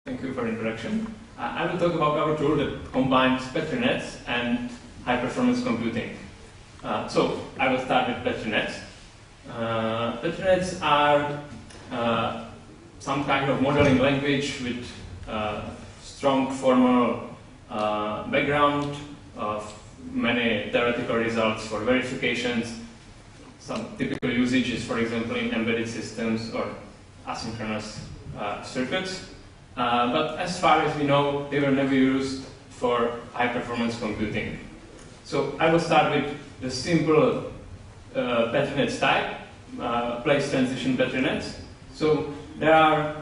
Thank you for the introduction. I will talk about our tool that combines Petri nets and high-performance computing. So I will start with Petri nets. Petri nets are some kind of modeling language with strong formal background of many theoretical results for verifications. Some typical usages, for example, in embedded systems or asynchronous circuits. But as far as we know, they were never used for high-performance computing. So I will start with the simple Petri nets type, place transition Petri nets. So there are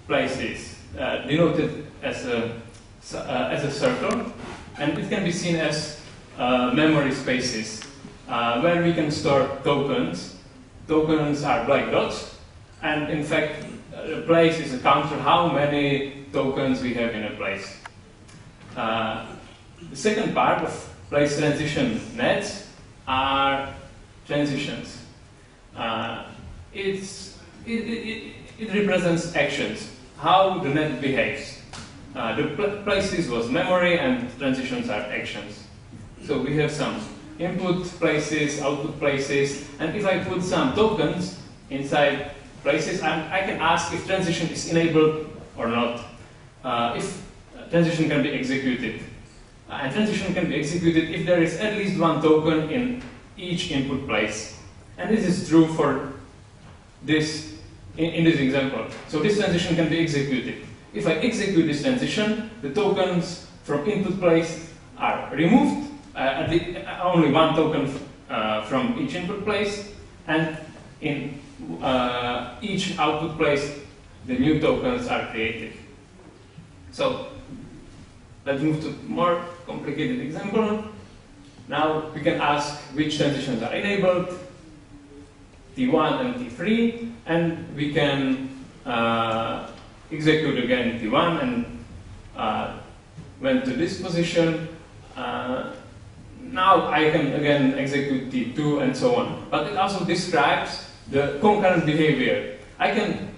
places denoted as a circle, and it can be seen as memory spaces where we can store tokens. Tokens are black dots, and in fact, a place is a counter how many tokens we have in a place. The second part of place transition nets are transitions. It represents actions, how the net behaves. The places was memory and transitions are actions. So we have some input places, output places, and if I put some tokens inside places, I can ask if transition is enabled or not, if transition can be executed. And transition can be executed if there is at least one token in each input place. And this is true for this, in this example. So this transition can be executed. If I execute this transition, the tokens from input place are removed, only one token from each input place, and in each output place, the new tokens are created. So let's move to more complicated example. Now we can ask which transitions are enabled, T1 and T3, and we can execute again T1 and went to this position. Now I can again execute T2 and so on. But it also describes the concurrent behavior. I can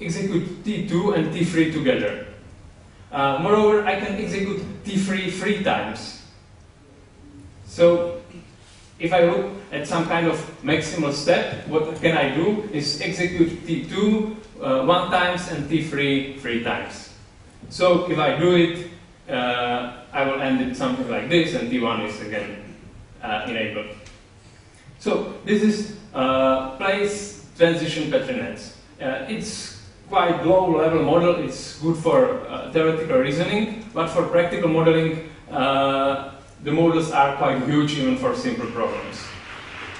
execute T2 and T3 together. Moreover, I can execute T3 3 times. So if I look at some kind of maximal step, what can I do is execute T2 1 times and T3 3 times. So if I do it, I will end it something like this, and T1 is again enabled. So this is place transition Petri nets. It's quite low-level model. It's good for theoretical reasoning, but for practical modeling, the models are quite huge even for simple problems.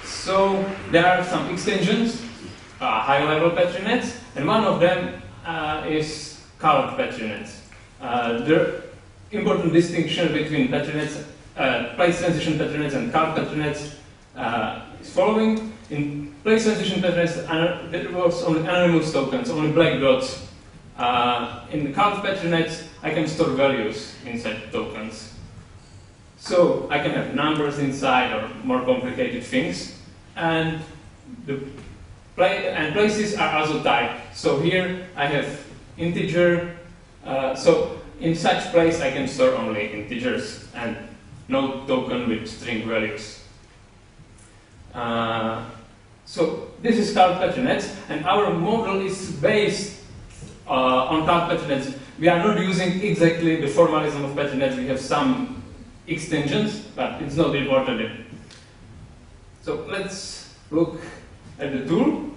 So there are some extensions, high-level Petri nets, and one of them is colored Petri nets. The important distinction between Petri nets, place transition Petri nets and colored Petri nets is following. In place transition Petri nets, there was only anonymous tokens, only black dots. In the colored Petri nets, I can store values inside tokens. So I can have numbers inside or more complicated things. And places are also typed. So here I have integer. So in such place I can store only integers and no token with string values. So this is colored Petri nets, and our model is based on colored Petri nets. We are not using exactly the formalism of Petri nets. We have some extensions, but it's not important. So let's look at the tool.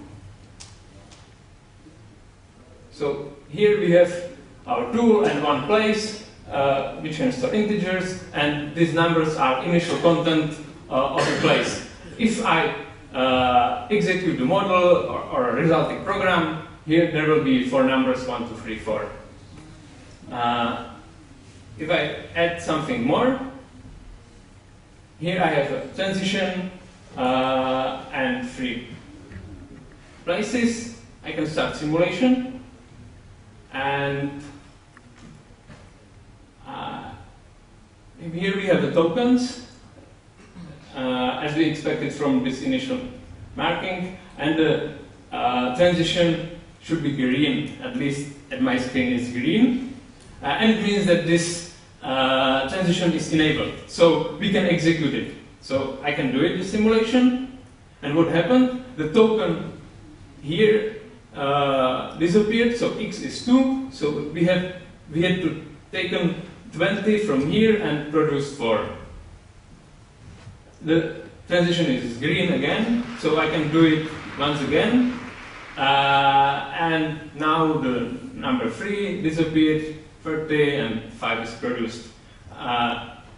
So here we have our tool and one place which can store integers, and these numbers are initial content of the place. If I execute the model or a resulting program, here there will be 4 numbers, 1, 2, 3, 4. If I add something more, here I have a transition and 3 places. I can start simulation, and here we have the tokens, as we expected from this initial marking, and the transition should be green, at least at my screen is green, and it means that this transition is enabled. So we can execute it. So I can do it, the simulation, and what happened? The token here disappeared, so x is 2, so we had to take 20 from here and produce 4. The transition is green again, so I can do it once again, and now the number 3 disappeared, 30 and 5 is produced.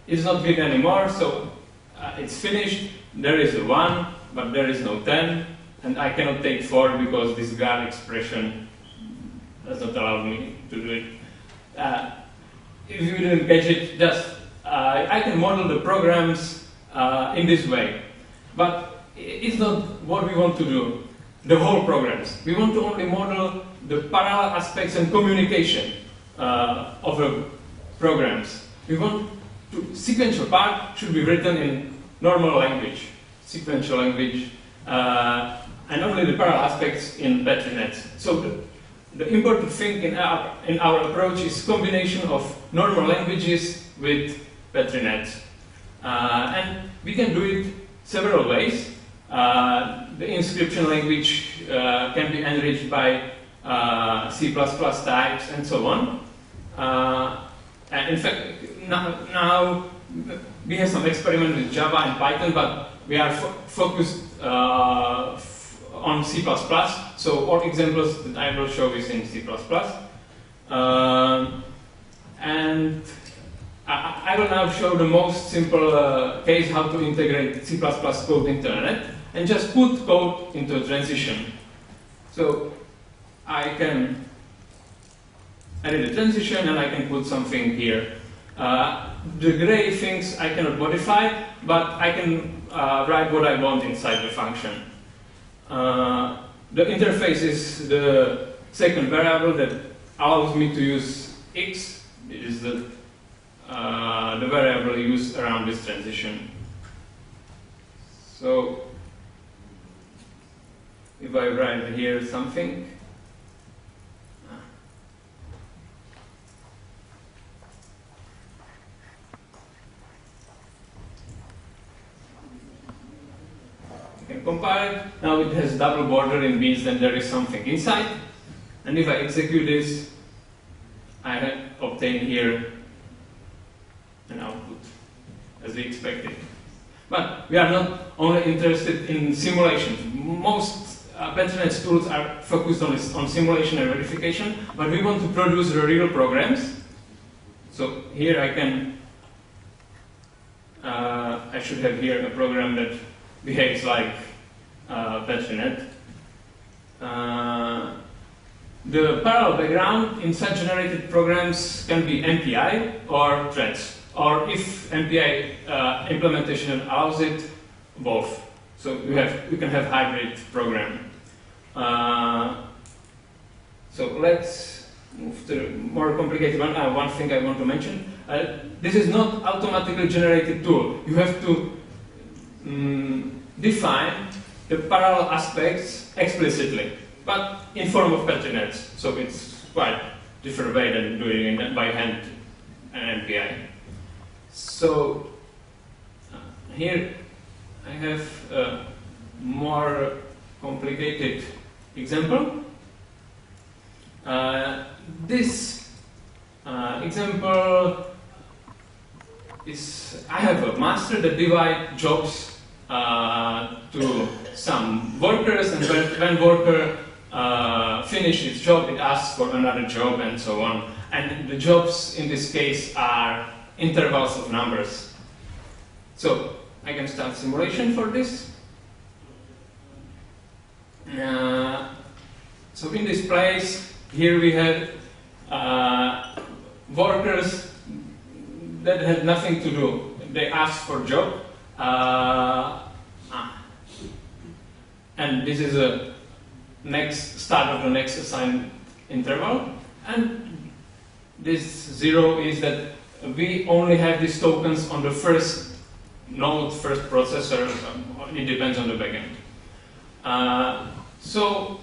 It's not green anymore, so it's finished. There is a 1, but there is no 10, and I cannot take 4 because this GAR expression does not allow me to do it. If you didn't catch it, just I can model the programs in this way. But it's not what we want to do, the whole programs. We want to only model the parallel aspects and communication of the programs. We want to, sequential part should be written in normal language, sequential language, and only the parallel aspects in Petri nets. So the important thing in our approach is combination of normal languages with Petri nets. And we can do it several ways. The inscription language can be enriched by C++ types and so on. And in fact, now we have some experiment with Java and Python, but we are focused on C++. So all examples that I will show is in C++. And I will now show the most simple case how to integrate C++ code into a net and just put code into a transition. So I can edit the transition and I can put something here. The gray things I cannot modify, but I can write what I want inside the function. The interface is the second variable that allows me to use x. It is the variable used around this transition. So if I write here something, I can compile it. Now it has double border, it means that there is something inside. And if I execute this, I obtain here an output as we expected. But we are not only interested in simulation. Most Petri net tools are focused on simulation and verification, but we want to produce the real programs. So here I can, I should have here a program that behaves like Petri net. The parallel background in such generated programs can be MPI or threads, or if MPI implementation allows it, both. So we can have hybrid program. So let's move to the more complicated one. One thing I want to mention: this is not automatically generated tool. You have to define the parallel aspects explicitly, but in form of Petri nets. So it's quite different way than doing it by hand and MPI. So here I have a more complicated example. This example is, I have a master that divides jobs to some workers, and when worker finishes its job, it asks for another job and so on. And the jobs in this case are intervals of numbers. So I can start simulation for this. So in this place, here we have workers that had nothing to do. They asked for a job. And this is a next start of the next assigned interval. And this 0 is that we only have these tokens on the first node, first processor. It depends on the backend. So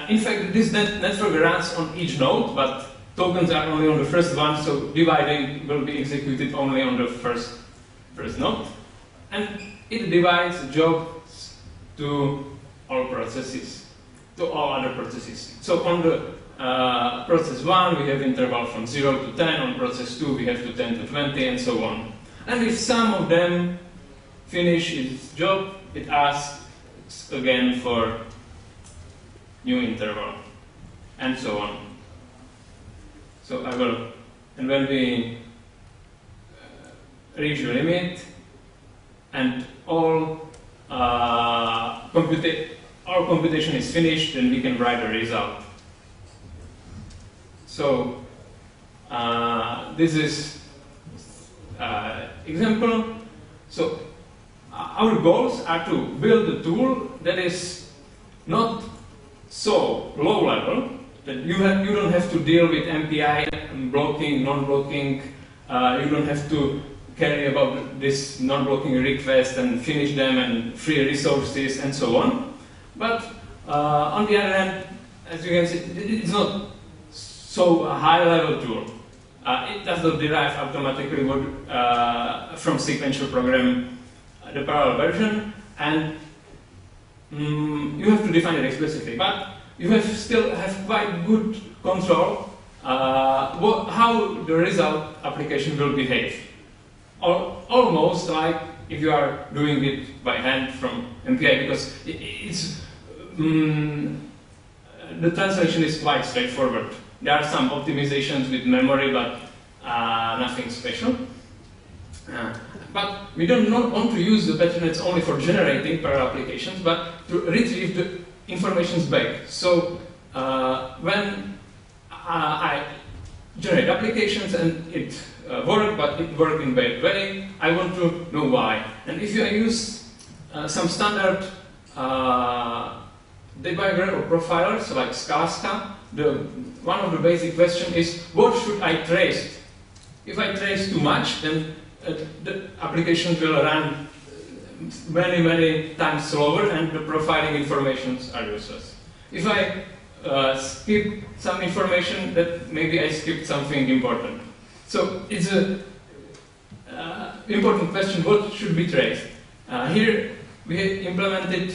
In fact, this network runs on each node, but tokens are only on the first one, so dividing will be executed only on the first node. And it divides jobs to all processes, to all other processes. So on the process 1, we have interval from 0 to 10, on process 2, we have to 10 to 20, and so on. And if some of them finish its job, it asks again for new interval, and so on. So I will, and when we reach the limit, and all computation is finished, then we can write the result. So this is example. So our goals are to build a tool that is not so low level that you don't have to deal with MPI, blocking, non-blocking. You don't have to care about this non-blocking request and finish them and free resources and so on. But on the other hand, as you can see, it's not so a high-level tool. It does not derive automatically from sequential program the parallel version, and you have to define it explicitly. But you still have quite good control how the result application will behave. Almost like if you are doing it by hand from MPI, because the translation is quite straightforward. There are some optimizations with memory, but nothing special. But we don't want to use the Petri nets only for generating parallel applications, but to retrieve the informations back. So when I generate applications and it works, but it works in bad way, I want to know why. And if you use some standard debugger or profilers like Scala, one of the basic questions is, what should I trace? If I trace too much, then the application will run many, many times slower and the profiling informations are useless. If I skip some information, that maybe I skipped something important. So it's an important question, what should be traced? Here we implemented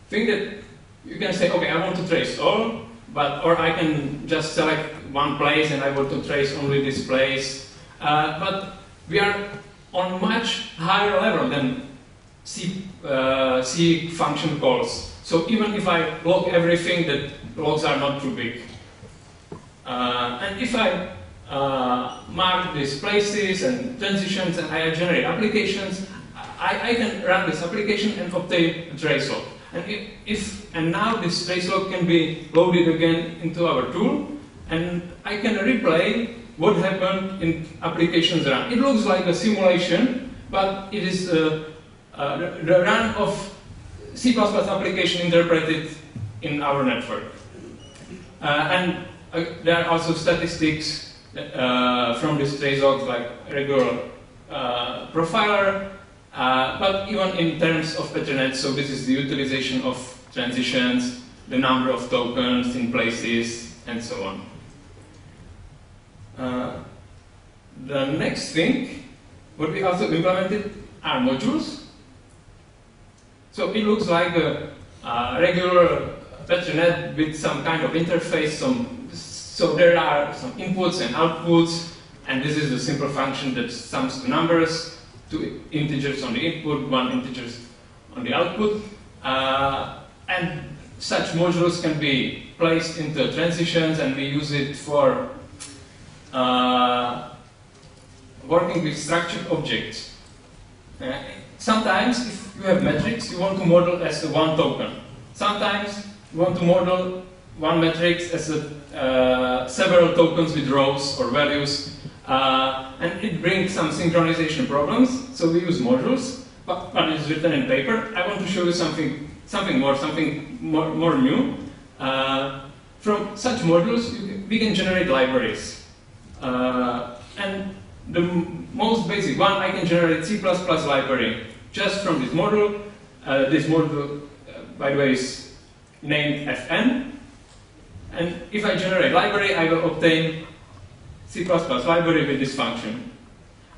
thing that you can say, okay, I want to trace all, or I can just select one place and I want to trace only this place. But we are on much higher level than C function calls. So even if I log everything, the logs are not too big. And if I mark these places and transitions and I generate applications, I can run this application and obtain a trace log. And now this trace log can be loaded again into our tool, and I can replay what happened in applications run. It looks like a simulation, but it is the run of C++ application interpreted in our network. And there are also statistics from this trace logs, like regular profiler, but even in terms of Petri nets, so this is the utilization of transitions, the number of tokens in places, and so on. The next thing, what we also implemented are modules. So it looks like a regular Petri net with some kind of interface. So there are some inputs and outputs, and this is a simple function that sums the numbers, 2 integers on the input, 1 integer on the output. And such modules can be placed into transitions, and we use it for working with structured objects. Sometimes, if you have metrics, you want to model as one token. Sometimes you want to model one matrix as several tokens with rows or values, and it brings some synchronization problems. So we use modules, but it's written in paper. I want to show you something more new. From such modules, we can generate libraries. And the most basic one, I can generate C++ library just from this module. by the way, is named Fn. And if I generate library, I will obtain C++ library with this function.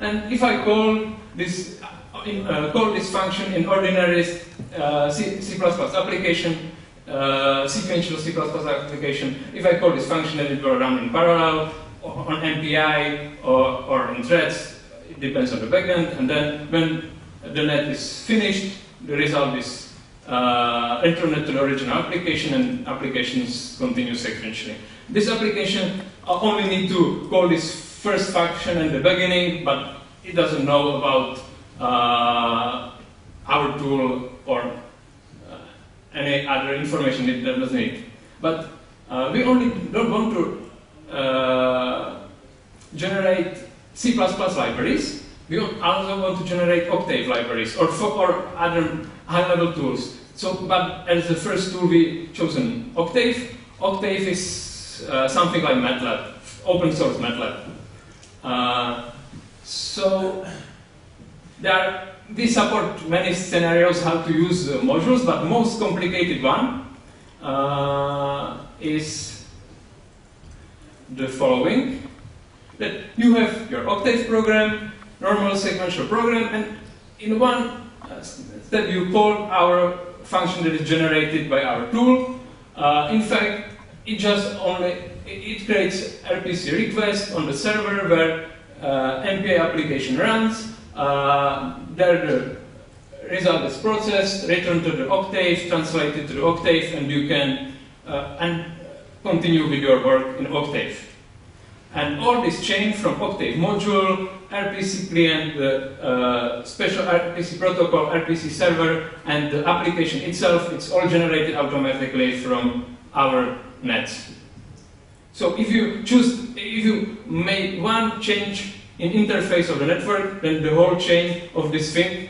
And if I call this function in ordinary C++ application, sequential C++ application, if I call this function, then it will run in parallel, or on MPI, or in threads. It depends on the backend. And then when the net is finished, the result is returned to the original application, and applications continue sequentially. This application only need to call this first function in the beginning, but it doesn't know about our tool or any other information it does need. But we only don't want to generate C++ libraries. We also want to generate Octave libraries or other high-level tools. So, but as the first tool we chosen Octave. Octave is something like MATLAB, open source MATLAB. So we support many scenarios how to use modules, but most complicated one is the following: that you have your Octave program, normal sequential program, and in one step you call our function that is generated by our tool. In fact, it creates RPC request on the server where MPI application runs. There the result is processed, returned to the Octave, translated to the Octave, and you can continue with your work in Octave. And all this chain from Octave module, RPC client, the special RPC protocol, RPC server, and the application itself, it's all generated automatically from our nets. So if you make one change in interface of the network, then the whole chain of this thing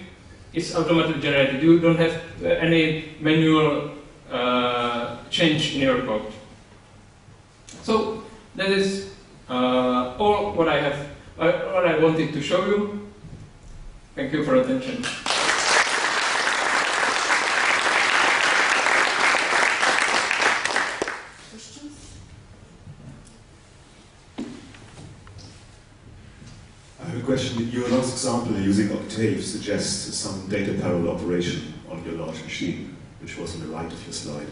is automatically generated. You don't have any manual change in your code. So that is all what I wanted to show you. Thank you for attention. Question. Your last example using Octave suggests some data parallel operation on your large machine, which was on the right of your slide.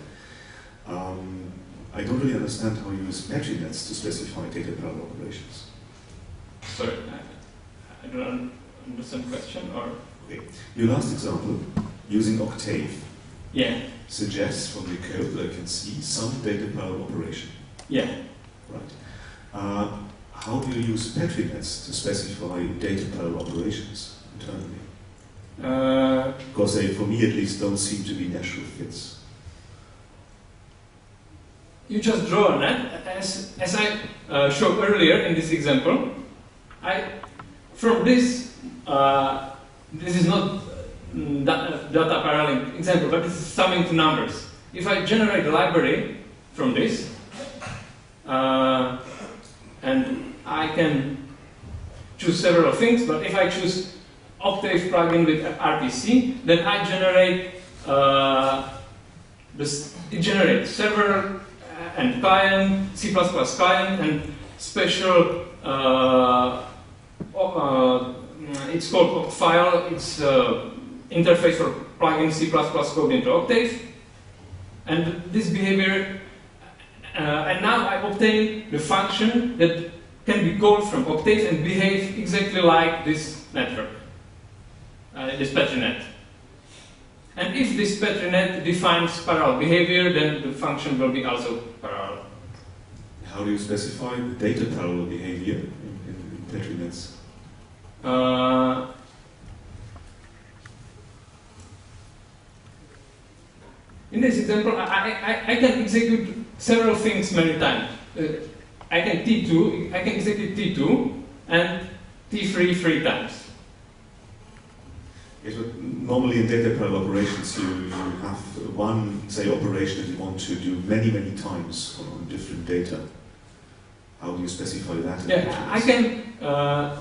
I don't really understand how you use Petri nets to specify data parallel operations. Sorry, I don't understand the question. Or okay. Your last example using Octave suggests from the code that I can see some data parallel operation. Yeah. Right. How do you use Petri nets to specify data parallel operations internally? Because they, for me at least, don't seem to be natural fits. You just draw a net, as I showed earlier in this example. From this, this is not data paralleling example, but this is summing to numbers. If I generate a library from this, and I can choose several things, but if I choose Octave plugin with RPC, then I generate it generates server and client, C++ client, and special. It's called Octfile. It's interface for plugging C++ code into Octave, and this behavior. And now I obtain the function that can be called from Octave and behave exactly like this network, this Petri net. And if this Petri net defines parallel behavior, then the function will be also parallel. How do you specify the data parallel behavior in Petri nets? In this example, I can execute several things many times. I can execute T2 and T3 3 times. Yes, but normally in data parallel operations, you have one, say, operation that you want to do many times on different data. How do you specify that? Yeah, I can.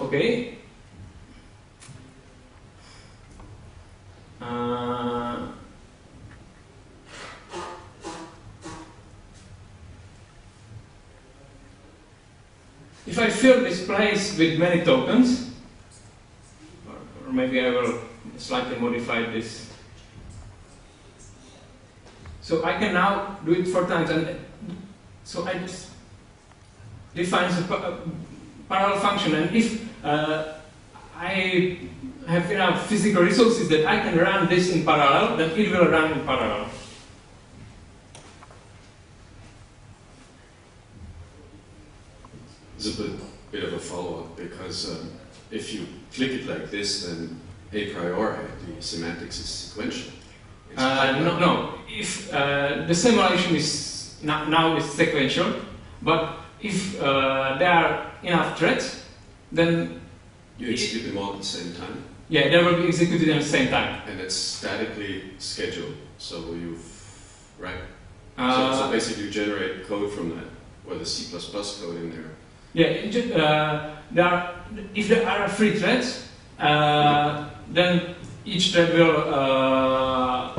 Okay. if I fill this place with many tokens, or maybe I will slightly modify this. So I can now do it 4 times, and so I just define a parallel function, and if I have enough physical resources that I can run this in parallel, then it will run in parallel. It's a bit of a follow-up, because if you click it like this, then a priori the semantics is sequential. No. If the simulation is now is sequential, but if there are enough threads, then you execute them all at the same time. Yeah, they will be executed at the same time. And it's statically scheduled, so so basically you generate code from that, or the C++ code in there. Yeah, if there are 3 threads, then each thread will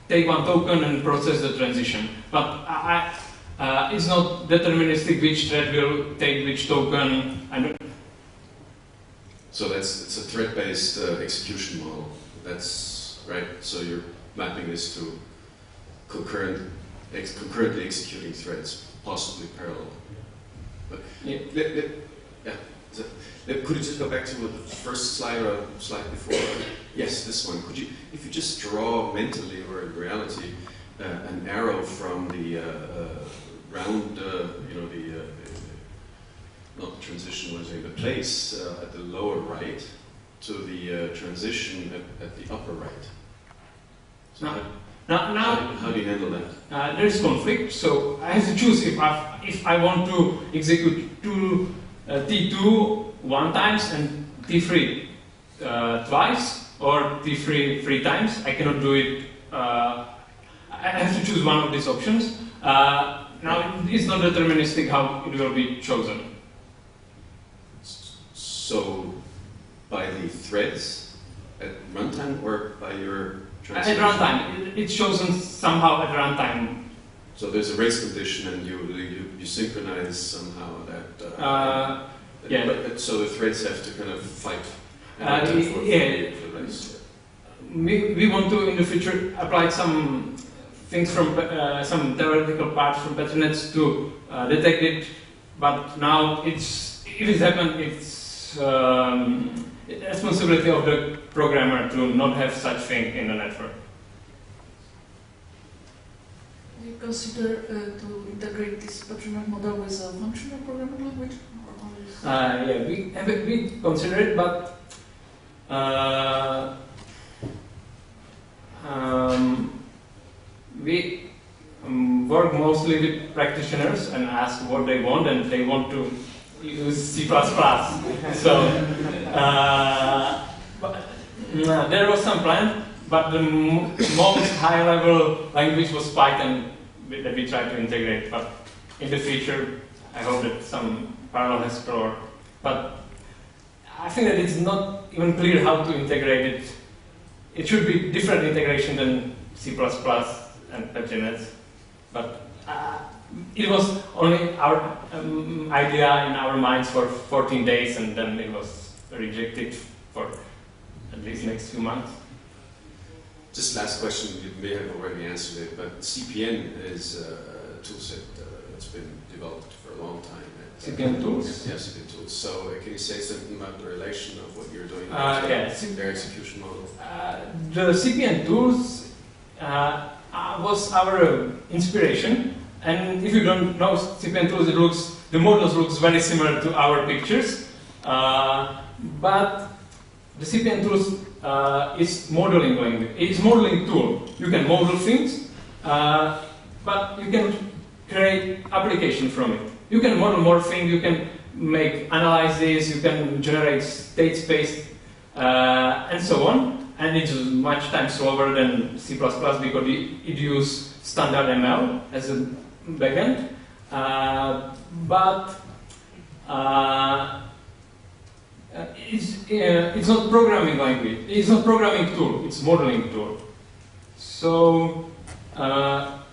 take 1 token and process the transition. But it's not deterministic which thread will take which token. So it's a thread-based execution model. That's right. So you're mapping this to concurrently executing threads, possibly parallel. But could you just go back to the first slide or slide before? Yes, this one. Could you, if you just draw mentally or in reality an arrow from the round, not the transition, the place at the lower right to the transition at the upper right. So how do you handle that? There is conflict, so I have to choose if I want to execute T2 1 times and T3 twice, or T3 3 times. I cannot do it. I have to choose one of these options. Now it's not deterministic how it will be chosen. So by the threads at runtime, or by your translation? At runtime. It's chosen somehow at runtime. So there's a race condition, and you synchronize somehow that. So the threads have to kind of fight. For race. We want to in the future apply some things from some theoretical parts from Petri nets to detect it, but now if it happens, it's the responsibility of the programmer to not have such thing in the network. Do you consider to integrate this Petri net model with a functional programming language? Yeah, we consider it, but we work mostly with practitioners and ask what they want, and they want to use C++. So there was some plan, but the most high-level language was Python that we tried to integrate. But in the future, I hope that some parallel has explored. But I think that it's not even clear how to integrate it. It should be different integration than C++ and Petri nets. But it was only our idea in our minds for 14 days, and then it was rejected for at least next few months. Just last question, you may have already answered it, but CPN is a toolset that's been developed for a long time. CPN tools? Yeah, CPN tools. So can you say something about the relation of what you're doing their execution model? The CPN tools was our inspiration, and if you don't know CPN tools, the models looks very similar to our pictures, but the CPN tools is modeling language. It's modeling tool. You can model things, but you can create application from it. You can model more things. You can make analyses. You can generate state space, and so on. And it's much time slower than C++ because it uses standard ML as a backend. But it's not programming language. It's not programming tool. It's modeling tool. So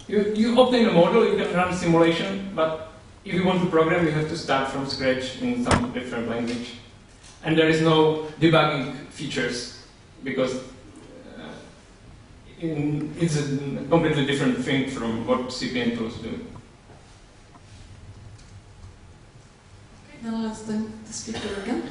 you obtain a model. You can run simulation, but if you want to program, you have to start from scratch in some different language. And there is no debugging features, because it's a completely different thing from what CPN tools do. Okay, now let's thank the speaker again.